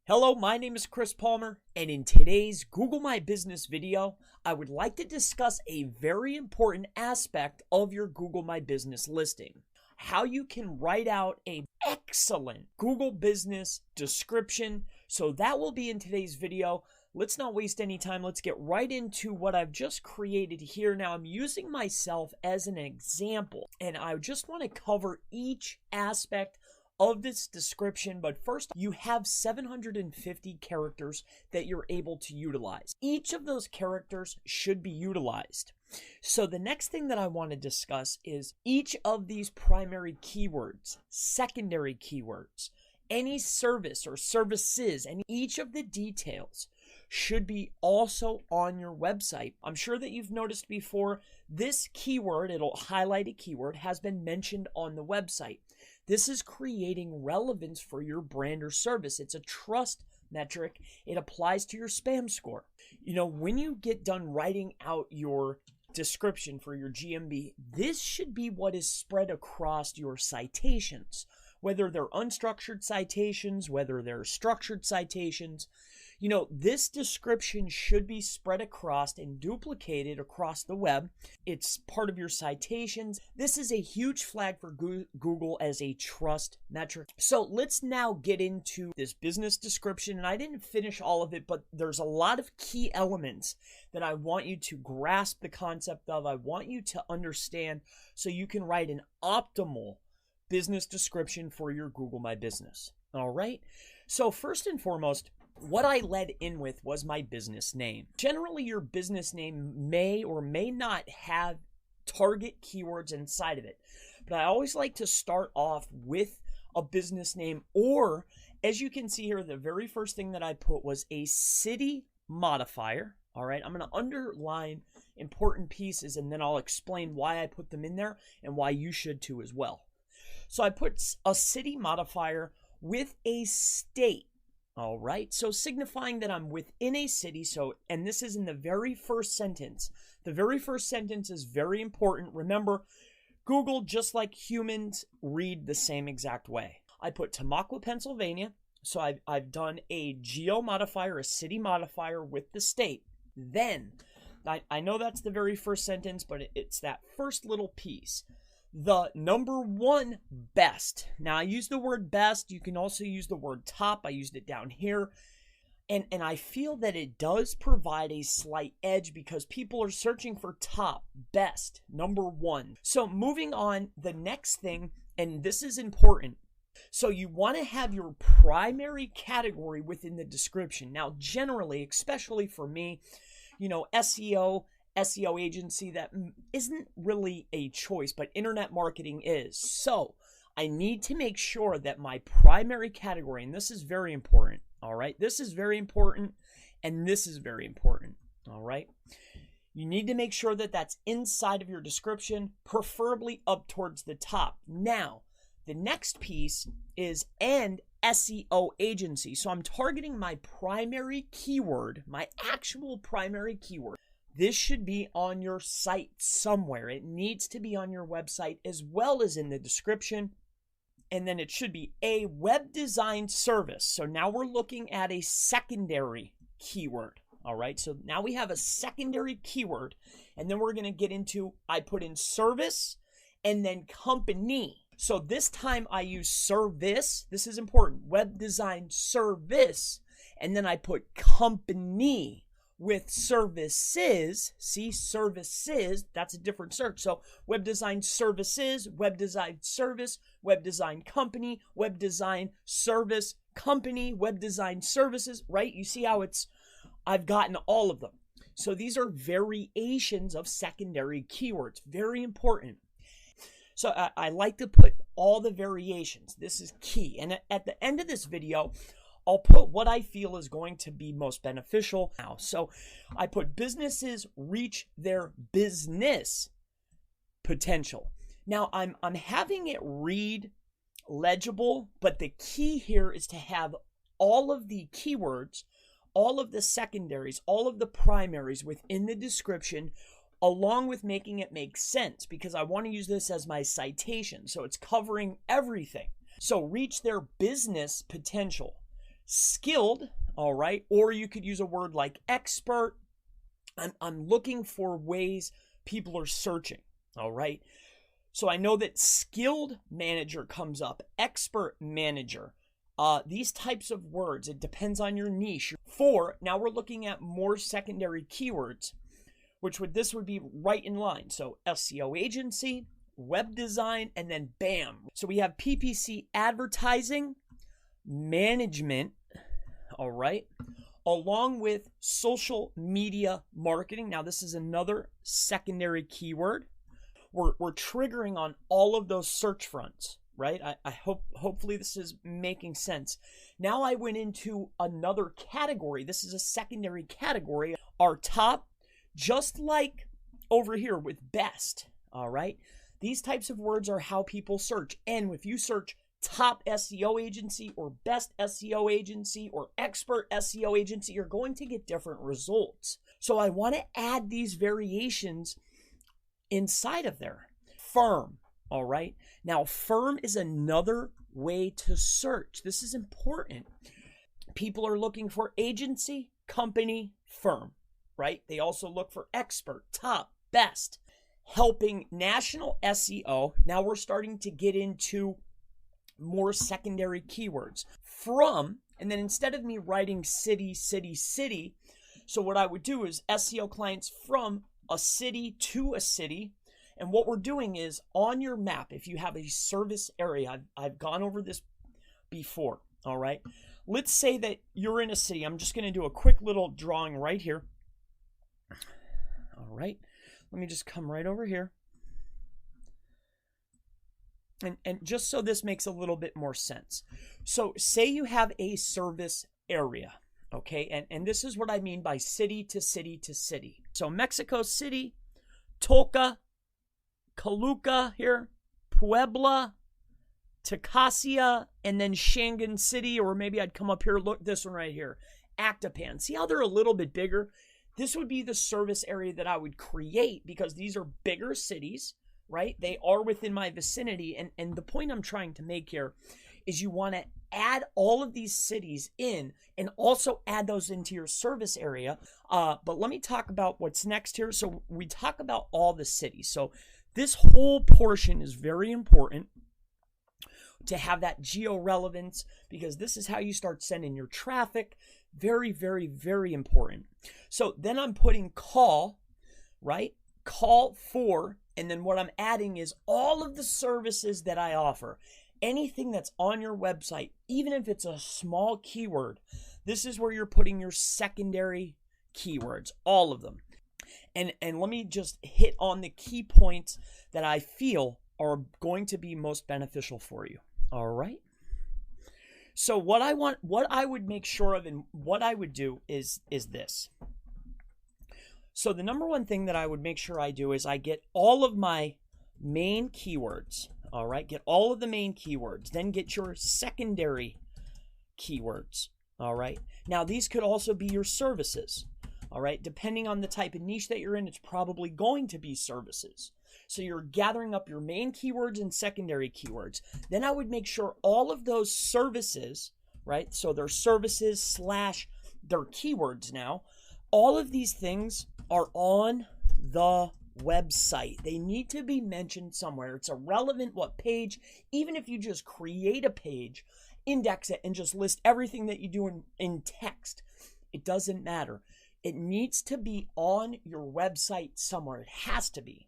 Hello, my name is Chris Palmer, and in today's Google My Business video, I would like to discuss a very important aspect of your Google My Business listing. How you can write out an excellent Google Business description. So that will be in today's video. Let's not waste any time. Let's get right into what I've just created here. Now, I'm using myself as an example, and I just want to cover each aspect of this description. But first, you have 750 characters that you're able to utilize. Each of those characters should be utilized. So the next thing that I want to discuss is each of these primary keywords, secondary keywords, any service or services, and each of the details should be also on your website. I'm sure that you've noticed before, this keyword, it'll highlight a keyword, has been mentioned on the website. This is creating relevance for your brand or service. It's a trust metric. It applies to your spam score. You know, when you get done writing out your description for your GMB, this should be what is spread across your citations, whether they're unstructured citations, whether they're structured citations. You know, this description should be spread across and duplicated across the web. It's part of your citations. This is a huge flag for Google as a trust metric. So let's now get into this business description. And I didn't finish all of it, but there's a lot of key elements that I want you to grasp the concept of. I want you to understand so you can write an optimal business description for your Google My Business. All right. So first and foremost, what I led in with was my business name. Generally, your business name may or may not have target keywords inside of it, but I always like to start off with a business name, or as you can see here, the very first thing that I put was a city modifier. All right, I'm going to underline important pieces, and then I'll explain why I put them in there and why you should too as well. So I put a city modifier with a state. All right, so signifying that I'm within a city. So, and this is in the very first sentence. The very first sentence is very important. Remember, Google, just like humans, read the same exact way. I put Tamaqua, Pennsylvania. So I've done a geo modifier, a city modifier with the state. Then, I know that's the very first sentence, but it's that first little piece. The number one best. Now, I use the word best. You can also use the word top. I used it down here. And I feel that it does provide a slight edge because people are searching for top, best, number one. So moving on, the next thing, and this is important. So you want to have your primary category within the description. Now, generally, especially for me, you know, SEO agency, that isn't really a choice, but internet marketing is. So I need to make sure that my primary category, and this is very important, all right? This is very important, and this is very important, all right? You need to make sure that that's inside of your description, preferably up towards the top. Now, the next piece is an SEO agency. So I'm targeting my primary keyword, my actual primary keyword. This should be on your site somewhere. It needs to be on your website as well as in the description. And then it should be a web design service. So now we're looking at a secondary keyword. All right. So now we have a secondary keyword. And then we're going to get into, I put in service and then company. So this time I use service. This is important. Web design service. And then I put company with services. See, services, that's a different search. So web design services, web design service, web design company, web design service company, web design services, right? You see how I've gotten all of them. So these are variations of secondary keywords, very important. So I like to put all the variations. This is key. And at the end of this video, I'll put what I feel is going to be most beneficial now. So I put businesses reach their business potential. Now I'm having it read legible, but the key here is to have all of the keywords, all of the secondaries, all of the primaries within the description, along with making it make sense, because I want to use this as my citation. So it's covering everything. So reach their business potential. skilled, all right, or you could use a word like expert. I'm looking for ways people are searching, all right? So I know that skilled manager comes up, expert manager, these types of words. It depends on your niche. Now we're looking at more secondary keywords, which this would be right in line. So SEO agency, web design, and then bam. So we have PPC advertising, management, all right, along with social media marketing. Now this is another secondary keyword. We're triggering on all of those search fronts, right? Hopefully this is making sense. Now I went into another category. This is a secondary category. Our top, just like over here with best, all right? These types of words are how people search. And if you search top SEO agency or best SEO agency or expert SEO agency, you're going to get different results. So I want to add these variations inside of there. Firm, all right? Now, firm is another way to search. This is important. People are looking for agency, company, firm, right? They also look for expert, top, best, helping national SEO. Now we're starting to get into more secondary keywords. From, and then instead of me writing city, city, city, so what I would do is SEO clients from a city to a city. And what we're doing is on your map, if you have a service area, I've gone over this before, all right? Let's say that you're in a city. I'm just going to do a quick little drawing right here. All right, let me just come right over here. And just so this makes a little bit more sense. So say you have a service area, okay? And this is what I mean by city to city to city. So Mexico City, Tolca, Caluca here, Puebla, Tacasia, and then Shangan City, or maybe I'd come up here, look, this one right here, Actopan. See how they're a little bit bigger? This would be the service area that I would create because these are bigger cities, right? They are within my vicinity. And the point I'm trying to make here is you want to add all of these cities in and also add those into your service area. But let me talk about what's next here. So we talk about all the cities. So this whole portion is very important to have that geo-relevance because this is how you start sending your traffic. Very, very, very important. So then I'm putting call, right? Call for, and then what I'm adding is all of the services that I offer. Anything that's on your website, even if it's a small keyword, this is where you're putting your secondary keywords, all of them. And let me just hit on the key points that I feel are going to be most beneficial for you. All right. So what I would make sure of and what I would do is this. So the number one thing that I would make sure I do is I get all of my main keywords. All right. Get all of the main keywords, then get your secondary keywords. All right. Now these could also be your services. All right. Depending on the type of niche that you're in, it's probably going to be services. So you're gathering up your main keywords and secondary keywords. Then I would make sure all of those services, right? So they're services / their keywords now. All of these things are on the website. They need to be mentioned somewhere. It's irrelevant what page. Even if you just create a page, index it, and just list everything that you do in text, it doesn't matter. It needs to be on your website somewhere. It has to be.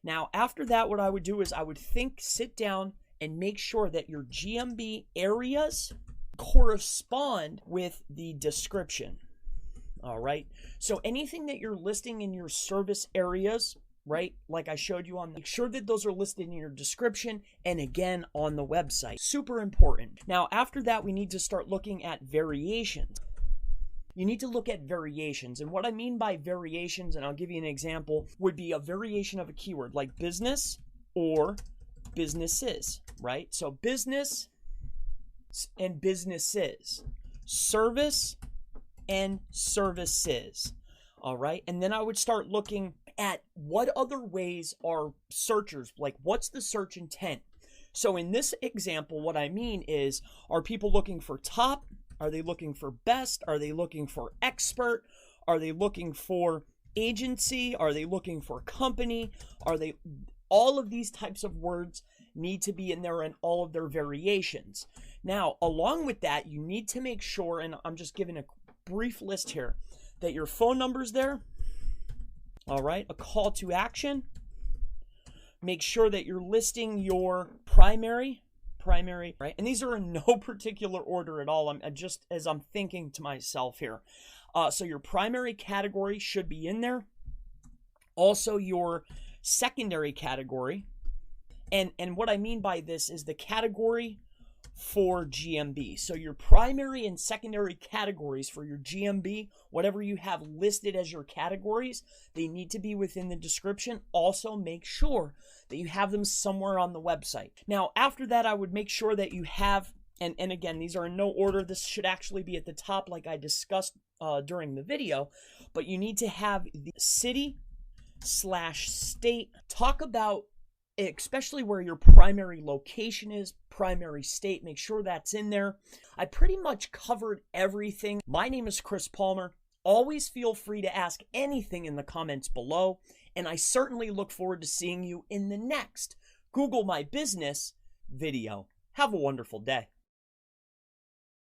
Now, after that, what I would do is I would sit down and make sure that your GMB areas correspond with the description. All right. So anything that you're listing in your service areas, right? Like I showed you make sure that those are listed in your description and again on the website. Super important. Now, after that, we need to start looking at variations. You need to look at variations. And what I mean by variations, and I'll give you an example, would be a variation of a keyword like business or businesses, right? So business and businesses, service and services, all right? And then I would start looking at what other ways are searchers, like what's the search intent? So in this example, what I mean is, are people looking for top? Are they looking for best? Are they looking for expert? Are they looking for agency? Are they looking for company? All of these types of words need to be in there in all of their variations. Now, along with that, you need to make sure, and I'm just giving a brief list here, that your phone number's there. All right, a call to action. Make sure that you're listing your primary, right? And these are in no particular order at all. I'm just as I'm thinking to myself here. So your primary category should be in there. Also your secondary category. And what I mean by this is the category for GMB. So your primary and secondary categories for your GMB, whatever you have listed as your categories, they need to be within the description. Also make sure that you have them somewhere on the website. Now, after that, I would make sure that you have, and again, these are in no order. This should actually be at the top like I discussed during the video, but you need to have the city/state. Talk about especially where your primary location is, primary state, make sure that's in there. I pretty much covered everything. My name is Chris Palmer. Always feel free to ask anything in the comments below, and I certainly look forward to seeing you in the next Google My Business video. Have a wonderful day.